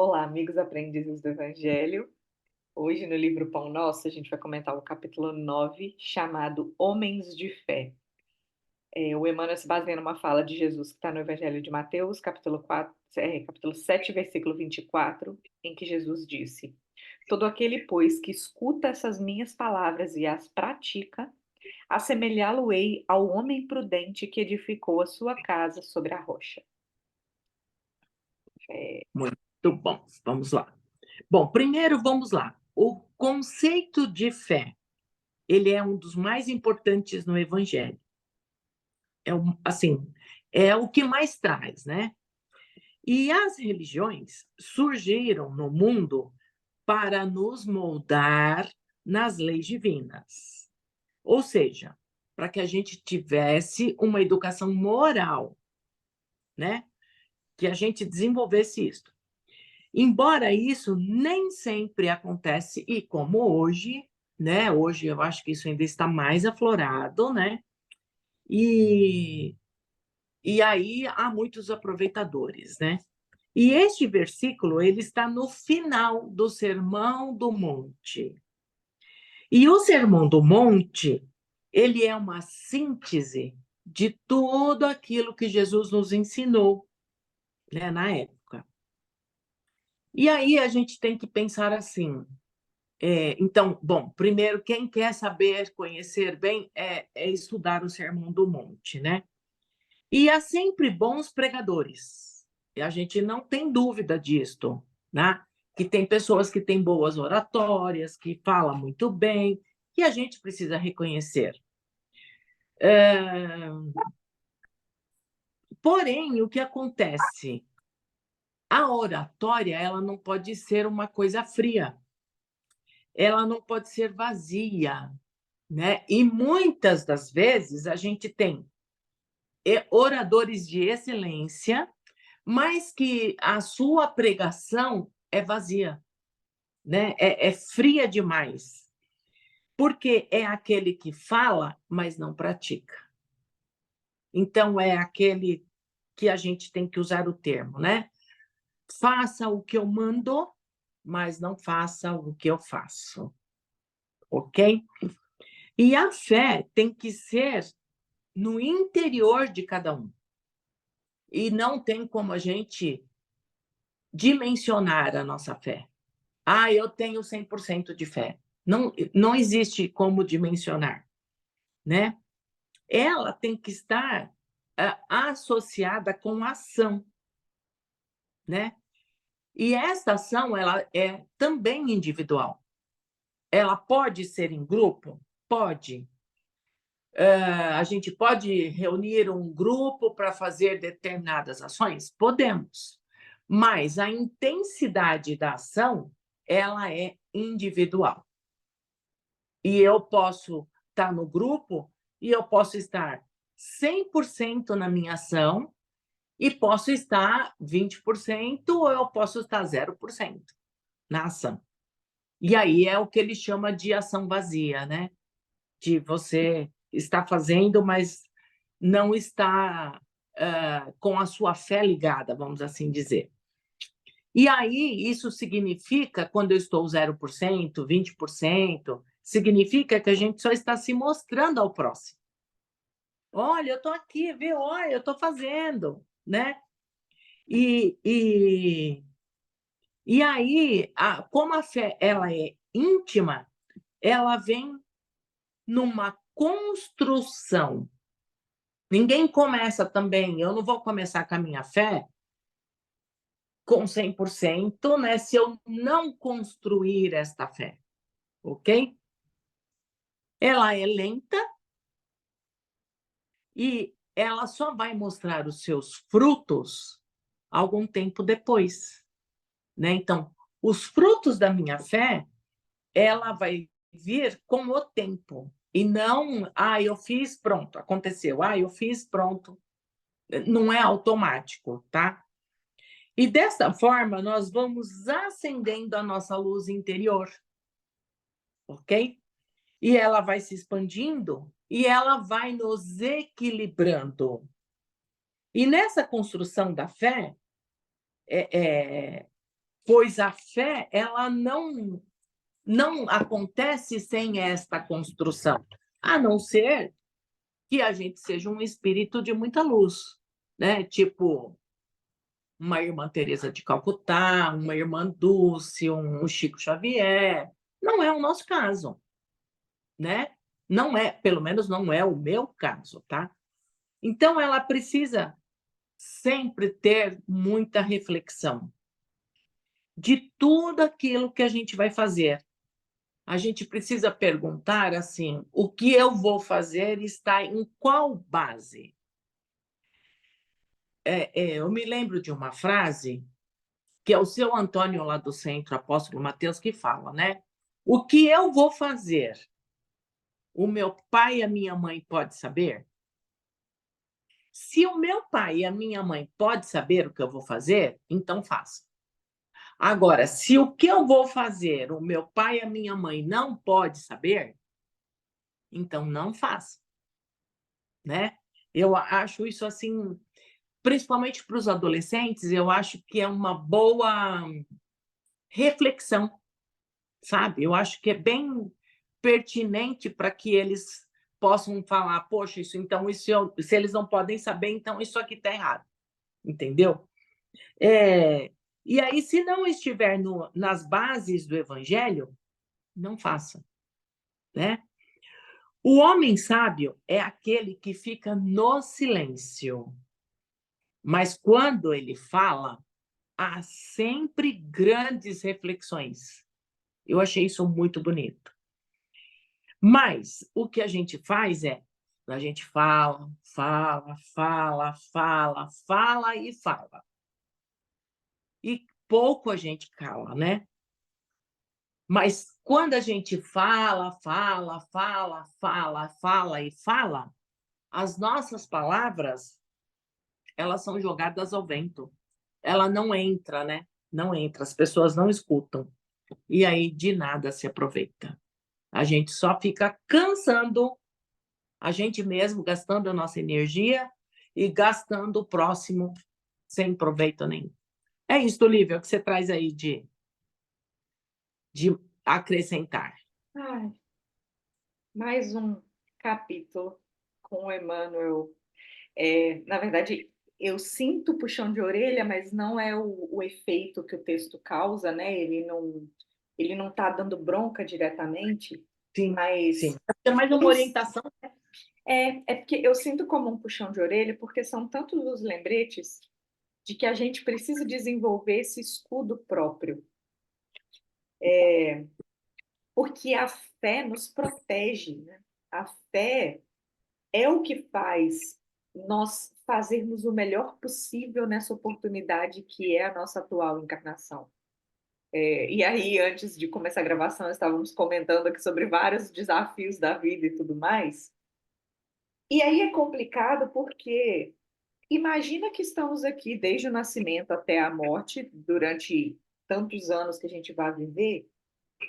Olá, amigos aprendizes do Evangelho. Hoje, no livro Pão Nosso, a gente vai comentar o capítulo 9, chamado Homens de Fé. O Emmanuel se baseia numa fala de Jesus que está no Evangelho de Mateus, capítulo 7, versículo 24, em que Jesus disse: Todo aquele, pois, que escuta essas minhas palavras e as pratica, assemelhá-lo-ei ao homem prudente que edificou a sua casa sobre a rocha. É, Muito bom, vamos lá. Bom, primeiro vamos lá. O conceito de fé, ele é um dos mais importantes no Evangelho. Assim, é o que mais traz, né? E as religiões surgiram no mundo para nos moldar nas leis divinas. Ou seja, para que a gente tivesse uma educação moral, né? Que a gente desenvolvesse isso. Embora isso nem sempre acontece, e como hoje, né? Hoje eu acho que isso ainda está mais aflorado, né? E, e aí há muitos aproveitadores, né? E este versículo, ele está no final do Sermão do Monte. E o Sermão do Monte, ele é uma síntese de tudo aquilo que Jesus nos ensinou, né, na época. E aí a gente tem que pensar assim, então, bom, primeiro, quem quer saber, conhecer bem, é estudar o Sermão do Monte, né? E há sempre bons pregadores, e a gente não tem dúvida disto, né? Que tem pessoas que têm boas oratórias, que falam muito bem, e a gente precisa reconhecer. Porém, o que acontece? A oratória, ela não pode ser uma coisa fria, ela não pode ser vazia, né? E muitas das vezes a gente tem oradores de excelência, mas que a sua pregação é vazia, né? É fria demais, porque é aquele que fala, mas não pratica. Então, é aquele que a gente tem que usar o termo, né? Faça o que eu mando, mas não faça o que eu faço, ok? E a fé tem que ser no interior de cada um. E não tem como a gente dimensionar a nossa fé. Ah, eu tenho 100% de fé. Não, não existe como dimensionar, né? Ela tem que estar associada com ação, né? E essa ação, ela é também individual. Ela pode ser em grupo? Pode. A gente pode reunir um grupo para fazer determinadas ações? Podemos. Mas a intensidade da ação, ela é individual. E eu posso estar no grupo e eu posso estar 100% na minha ação e posso estar 20% ou eu posso estar 0% na ação. E aí é o que ele chama de ação vazia, né? De você estar fazendo, mas não está com a sua fé ligada, vamos assim dizer. E aí, isso significa, quando eu estou 0%, 20%, significa que a gente só está se mostrando ao próximo. Olha, eu estou aqui, viu? Olha, eu estou fazendo, né? E, e, e aí, como a fé ela é íntima, ela vem numa construção. Ninguém começa também, eu não vou começar com a minha fé com 100%, né, se eu não construir esta fé, ok? Ela é lenta e ela só vai mostrar os seus frutos algum tempo depois, né? Então, os frutos da minha fé, ela vai vir com o tempo e não, eu fiz, pronto, aconteceu. Eu fiz, pronto. Não é automático, tá? E dessa forma, nós vamos acendendo a nossa luz interior, ok? E ela vai se expandindo e ela vai nos equilibrando. E nessa construção da fé, pois a fé, ela não acontece sem esta construção, a não ser que a gente seja um espírito de muita luz, né? Tipo uma irmã Teresa de Calcutá, uma irmã Dulce, um Chico Xavier. Não é o nosso caso, né? Não é, pelo menos não é o meu caso, tá? Então ela precisa sempre ter muita reflexão de tudo aquilo que a gente vai fazer. A gente precisa perguntar assim: o que eu vou fazer está em qual base? Eu me lembro de uma frase que é o seu Antônio lá do Centro Apóstolo Mateus que fala, né? O que eu vou fazer, o meu pai e a minha mãe pode saber? Se o meu pai e a minha mãe pode saber o que eu vou fazer, então faça. Agora, se o que eu vou fazer, o meu pai e a minha mãe não pode saber, então não faça, né? Eu acho isso assim, principalmente para os adolescentes, eu acho que é uma boa reflexão, sabe? Eu acho que é bem pertinente para que eles possam falar, poxa, isso então, isso se eles não podem saber, então isso aqui está errado, entendeu? E aí, se não estiver nas bases do evangelho, não faça, né? O homem sábio é aquele que fica no silêncio, mas quando ele fala, há sempre grandes reflexões. Eu achei isso muito bonito. Mas o que a gente faz é, a gente fala, fala, fala, fala, fala e fala. E pouco a gente cala, né? Mas quando a gente fala, fala, fala, fala, fala e fala, as nossas palavras, elas são jogadas ao vento. Ela não entra, né? Não entra, as pessoas não escutam. E aí de nada se aproveita. A gente só fica cansando a gente mesmo, gastando a nossa energia e gastando o próximo sem proveito nenhum. É isso, Olivia, que você traz aí de acrescentar. Ai, mais um capítulo com o Emmanuel. Na verdade, eu sinto puxão de orelha, mas não é o efeito que o texto causa, né? Ele não está dando bronca diretamente, Sim, sim. mas É mais uma eu, orientação. é porque eu sinto como um puxão de orelha, porque são tantos os lembretes de que a gente precisa desenvolver esse escudo próprio, porque a fé nos protege, né? A fé é o que faz nós fazermos o melhor possível nessa oportunidade que é a nossa atual encarnação. E aí, antes de começar a gravação, estávamos comentando aqui sobre vários desafios da vida e tudo mais. E aí é complicado porque imagina que estamos aqui desde o nascimento até a morte, durante tantos anos que a gente vai viver,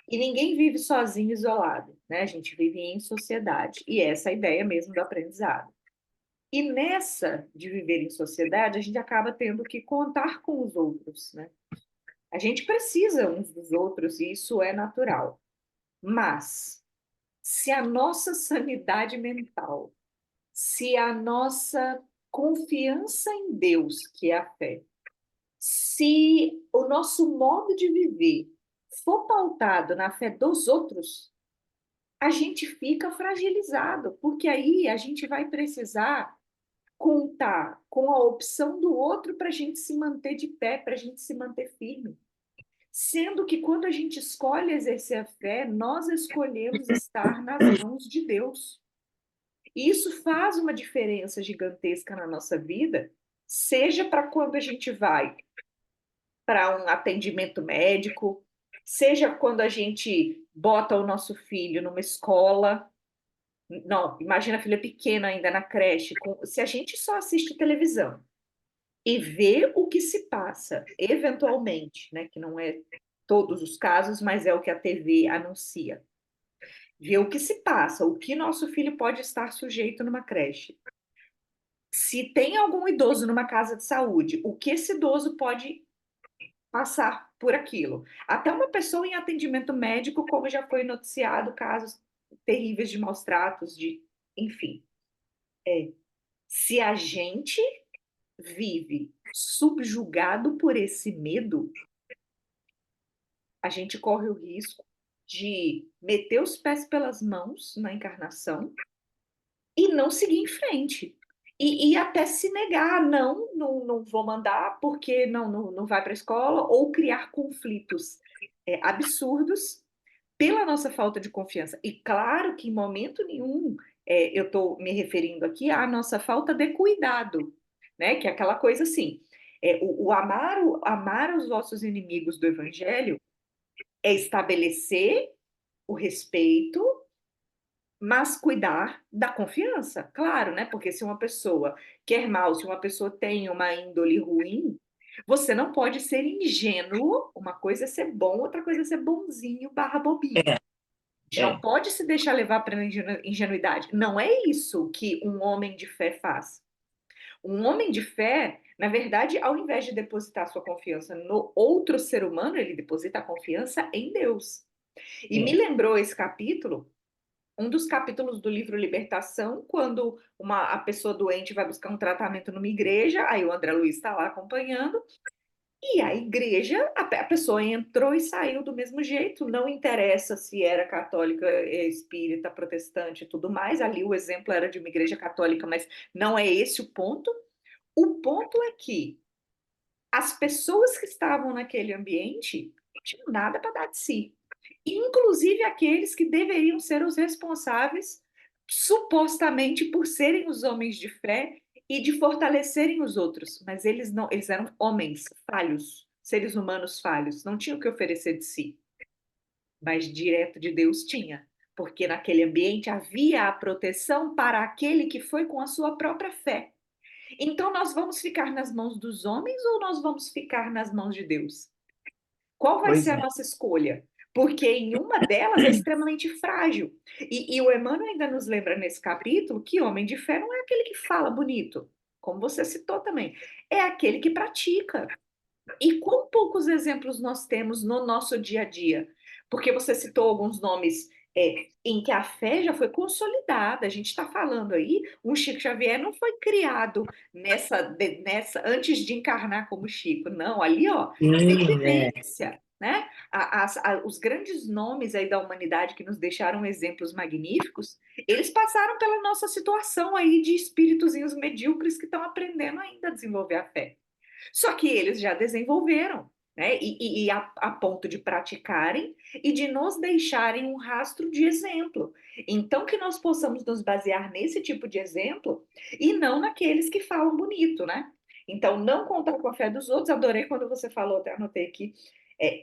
e ninguém vive sozinho, isolado, né? A gente vive em sociedade. E essa é a ideia mesmo do aprendizado. E nessa de viver em sociedade, a gente acaba tendo que contar com os outros, né? A gente precisa uns dos outros e isso é natural. Mas se a nossa sanidade mental, se a nossa confiança em Deus, que é a fé, se o nosso modo de viver for pautado na fé dos outros, a gente fica fragilizado, porque aí a gente vai precisar contar com a opção do outro para a gente se manter de pé, para a gente se manter firme. Sendo que quando a gente escolhe exercer a fé, nós escolhemos estar nas mãos de Deus. E isso faz uma diferença gigantesca na nossa vida, seja para quando a gente vai para um atendimento médico, seja quando a gente bota o nosso filho numa escola. Não, imagina a filha pequena ainda na creche. Se a gente só assiste televisão e vê o que se passa, eventualmente, né, que não é todos os casos, mas é o que a TV anuncia. Vê o que se passa, o que nosso filho pode estar sujeito numa creche. Se tem algum idoso numa casa de saúde, o que esse idoso pode passar por aquilo. Até uma pessoa em atendimento médico, como já foi noticiado casos terríveis de maus tratos, de enfim. Se a gente vive subjugado por esse medo, a gente corre o risco de meter os pés pelas mãos na encarnação e não seguir em frente. E até se negar, não vou mandar porque não vai para a escola, ou criar conflitos absurdos pela nossa falta de confiança. E claro que em momento nenhum eu estou me referindo aqui à nossa falta de cuidado, né? Que é aquela coisa assim, amar os nossos inimigos do Evangelho é estabelecer o respeito, mas cuidar da confiança, claro, né? Porque se uma pessoa quer mal, se uma pessoa tem uma índole ruim, você não pode ser ingênuo. Uma coisa é ser bom, outra coisa é ser bonzinho barra bobinho. É, A gente não é. pode se deixar levar pela ingenuidade. Não é isso que um homem de fé faz. Um homem de fé, na verdade, ao invés de depositar sua confiança no outro ser humano, ele deposita a confiança em Deus. E me É. lembrou esse capítulo, um dos capítulos do livro Libertação, quando a pessoa doente vai buscar um tratamento numa igreja, aí o André Luiz está lá acompanhando, e a igreja, a pessoa entrou e saiu do mesmo jeito, não interessa se era católica, espírita, protestante e tudo mais, ali o exemplo era de uma igreja católica, mas não é esse o ponto. O ponto é que as pessoas que estavam naquele ambiente não tinham nada para dar de si. Inclusive aqueles que deveriam ser os responsáveis, supostamente, por serem os homens de fé e de fortalecerem os outros. Mas eles não, eles eram homens falhos, seres humanos falhos, não tinham o que oferecer de si. Mas direto de Deus tinha, porque naquele ambiente havia a proteção para aquele que foi com a sua própria fé. Então, nós vamos ficar nas mãos dos homens ou nós vamos ficar nas mãos de Deus? Qual vai ser Pois a é. nossa escolha? Porque em uma delas é extremamente frágil. E o Emmanuel ainda nos lembra nesse capítulo que homem de fé não é aquele que fala bonito, como você citou também, é aquele que pratica. E quão poucos exemplos nós temos no nosso dia a dia? Porque você citou alguns nomes em que a fé já foi consolidada. A gente está falando aí, um Chico Xavier não foi criado nessa antes de encarnar como Chico, não. Ali, ó, teve Sim, é. vivência, né? Os grandes nomes aí da humanidade que nos deixaram exemplos magníficos, eles passaram pela nossa situação aí de espíritozinhos medíocres que estão aprendendo ainda a desenvolver a fé. Só que eles já desenvolveram, né? A ponto de praticarem e de nos deixarem um rastro de exemplo. Então, que nós possamos nos basear nesse tipo de exemplo e não naqueles que falam bonito, né? Então, não contar com a fé dos outros. Adorei quando você falou, até anotei aqui,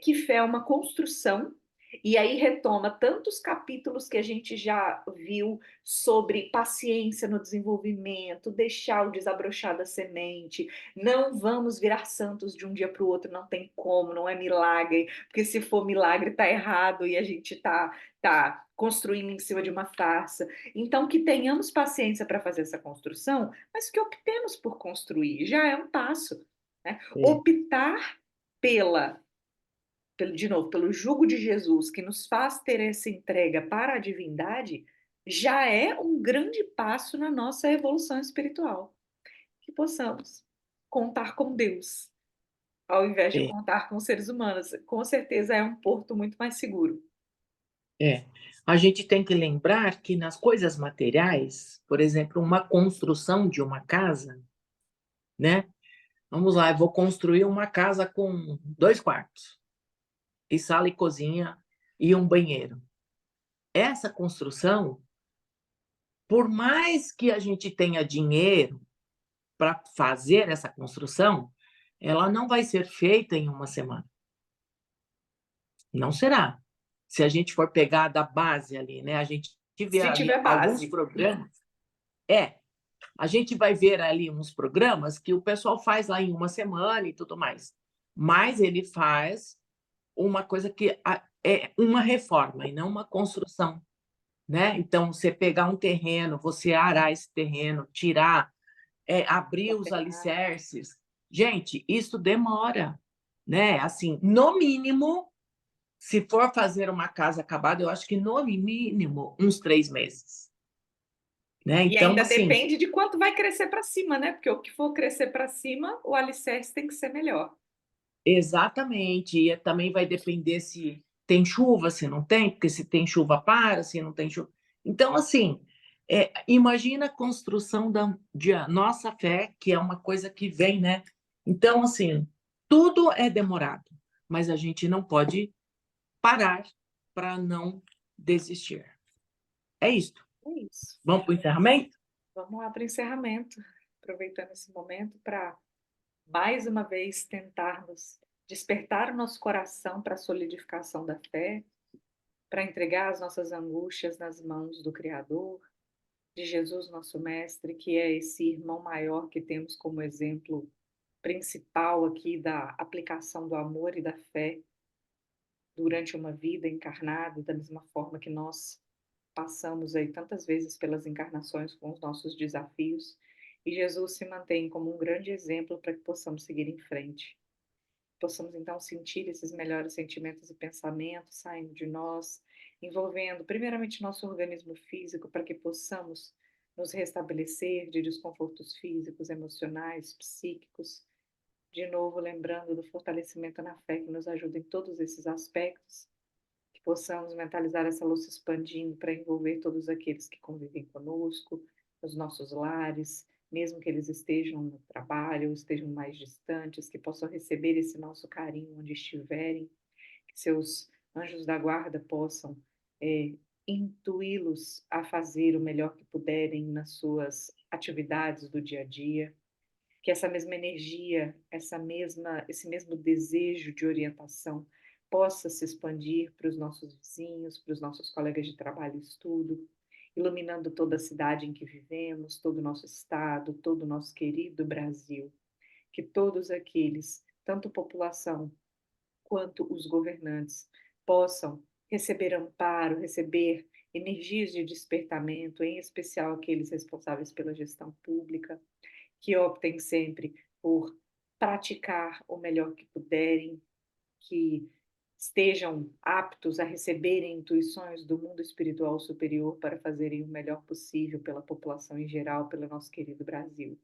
que fé é uma construção. E aí retoma tantos capítulos que a gente já viu sobre paciência no desenvolvimento, deixar o desabrochar da semente, não vamos virar santos de um dia para o outro, não tem como, não é milagre, porque se for milagre está errado e a gente tá construindo em cima de uma farsa. Então, que tenhamos paciência para fazer essa construção, mas que optemos por construir, já é um passo. Né? É. Optar pela, de novo, pelo jugo de Jesus, que nos faz ter essa entrega para a divindade, já é um grande passo na nossa evolução espiritual. Que possamos contar com Deus, ao invés de É. contar com seres humanos. Com certeza é um porto muito mais seguro. É. A gente tem que lembrar que nas coisas materiais, por exemplo, uma construção de uma casa, né? Vamos lá, eu vou construir uma casa com 2 quartos, e sala e cozinha e um banheiro. Essa construção, por mais que a gente tenha dinheiro para fazer essa construção, ela não vai ser feita em uma semana. Não será. Se a gente for pegar da base ali, né? A gente vê Se ali tiver alguns base. programas. A gente vai ver ali uns programas que o pessoal faz lá em uma semana e tudo mais. Mas ele faz uma coisa que é uma reforma e não uma construção, né? Então, você pegar um terreno, você arar esse terreno, tirar, abrir os alicerces. Gente, isso demora. né? Assim, no mínimo, se for fazer uma casa acabada, eu acho que no mínimo uns 3 meses, né? E Então, ainda assim, depende de quanto vai crescer para cima, né? Porque o que for crescer para cima, o alicerce tem que ser melhor. exatamente. E também vai depender se tem chuva, se não tem, porque se tem chuva para, se não tem chuva. Então, assim, imagina a construção de a nossa fé, que é uma coisa que vem, né? Então, assim, tudo é demorado, mas a gente não pode parar para não desistir. É isso. É isso. Vamos para o encerramento? Vamos lá para o encerramento, aproveitando esse momento para, mais uma vez, tentarmos despertar o nosso coração para a solidificação da fé, para entregar as nossas angústias nas mãos do Criador, de Jesus, nosso Mestre, que é esse irmão maior que temos como exemplo principal aqui da aplicação do amor e da fé durante uma vida encarnada, da mesma forma que nós passamos aí tantas vezes pelas encarnações com os nossos desafios, e Jesus se mantém como um grande exemplo para que possamos seguir em frente. Possamos então sentir esses melhores sentimentos e pensamentos saindo de nós, envolvendo primeiramente nosso organismo físico, para que possamos nos restabelecer de desconfortos físicos, emocionais, psíquicos. De novo, lembrando do fortalecimento na fé que nos ajuda em todos esses aspectos, que possamos mentalizar essa luz se expandindo para envolver todos aqueles que convivem conosco, nos nossos lares, mesmo que eles estejam no trabalho ou estejam mais distantes, que possam receber esse nosso carinho onde estiverem, que seus anjos da guarda possam é, intuí-los a fazer o melhor que puderem nas suas atividades do dia a dia, que essa mesma energia, esse mesmo desejo de orientação possa se expandir para os nossos vizinhos, para os nossos colegas de trabalho e estudo, iluminando toda a cidade em que vivemos, todo o nosso estado, todo o nosso querido Brasil. Que todos aqueles, tanto população quanto os governantes, possam receber amparo, receber energias de despertamento, em especial aqueles responsáveis pela gestão pública, que optem sempre por praticar o melhor que puderem, que estejam aptos a receberem intuições do mundo espiritual superior para fazerem o melhor possível pela população em geral, pelo nosso querido Brasil.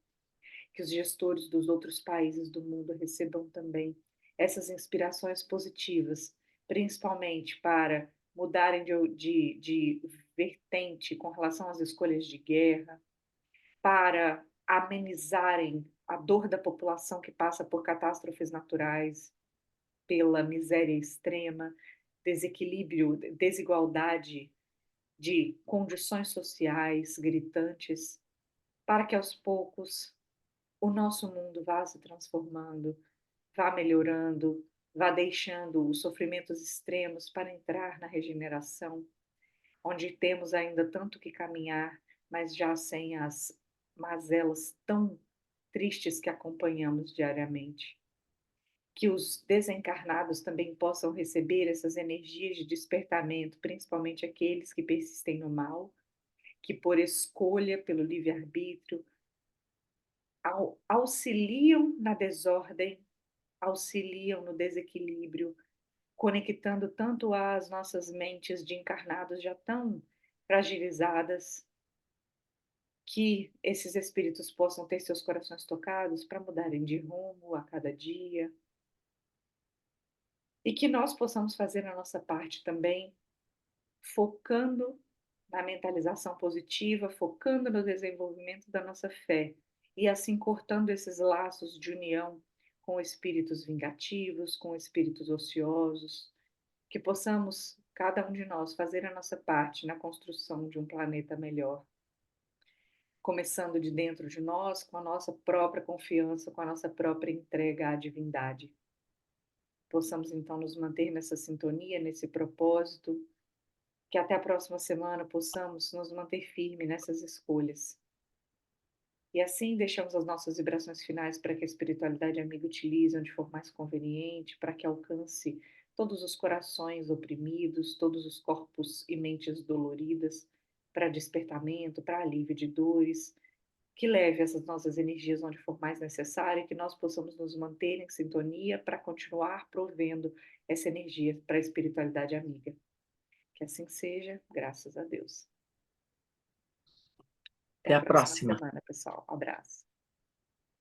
Que os gestores dos outros países do mundo recebam também essas inspirações positivas, principalmente para mudarem de vertente com relação às escolhas de guerra, para amenizarem a dor da população que passa por catástrofes naturais, pela miséria extrema, desequilíbrio, desigualdade de condições sociais gritantes, para que aos poucos o nosso mundo vá se transformando, vá melhorando, vá deixando os sofrimentos extremos para entrar na regeneração, onde temos ainda tanto que caminhar, mas já sem as mazelas tão tristes que acompanhamos diariamente. Que os desencarnados também possam receber essas energias de despertamento, principalmente aqueles que persistem no mal, que por escolha, pelo livre-arbítrio, auxiliam na desordem, auxiliam no desequilíbrio, conectando tanto as nossas mentes de encarnados já tão fragilizadas, que esses espíritos possam ter seus corações tocados para mudarem de rumo a cada dia, e que nós possamos fazer a nossa parte também, focando na mentalização positiva, focando no desenvolvimento da nossa fé, e assim cortando esses laços de união com espíritos vingativos, com espíritos ociosos, que possamos, cada um de nós, fazer a nossa parte na construção de um planeta melhor, começando de dentro de nós, com a nossa própria confiança, com a nossa própria entrega à divindade. Possamos então nos manter nessa sintonia, nesse propósito, que até a próxima semana possamos nos manter firmes nessas escolhas. E assim deixamos as nossas vibrações finais para que a espiritualidade amiga utilize onde for mais conveniente, para que alcance todos os corações oprimidos, todos os corpos e mentes doloridas, para despertamento, para alívio de dores, que leve essas nossas energias onde for mais necessário e que nós possamos nos manter em sintonia para continuar provendo essa energia para a espiritualidade amiga. Que assim seja, graças a Deus. Até Até a a próxima próxima. semana, pessoal. Abraço.